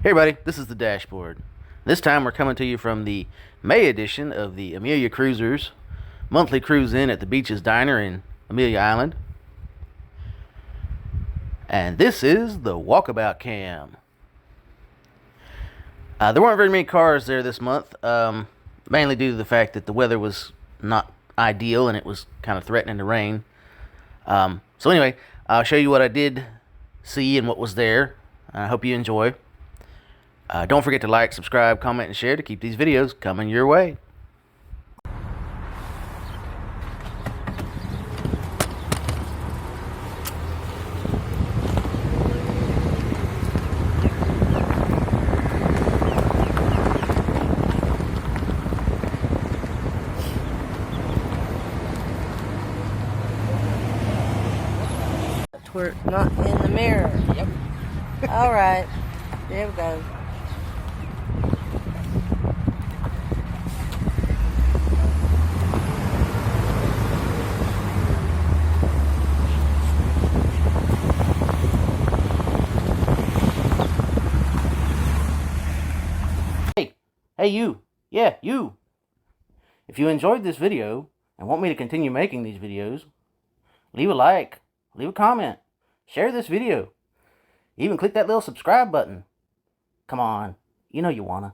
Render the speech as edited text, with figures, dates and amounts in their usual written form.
Hey everybody, this is the dashboard. This time we're coming to you from the May edition of the Amelia Cruisers monthly cruise in at the Beaches Diner in Amelia Island. And this is the Walkabout cam. There weren't very many cars there this month, mainly due to the fact that the weather was not ideal and it was kind of threatening to rain. So anyway, I'll show you what I did see and what was there. I hope you enjoy. Don't forget to like, subscribe, comment, and share to keep these videos coming your way. We're not in the mirror. Yep. All right. There we go. Hey you! Yeah, you! If you enjoyed this video and want me to continue making these videos, leave a like, leave a comment, share this video, even click that little subscribe button. Come on, you know you wanna.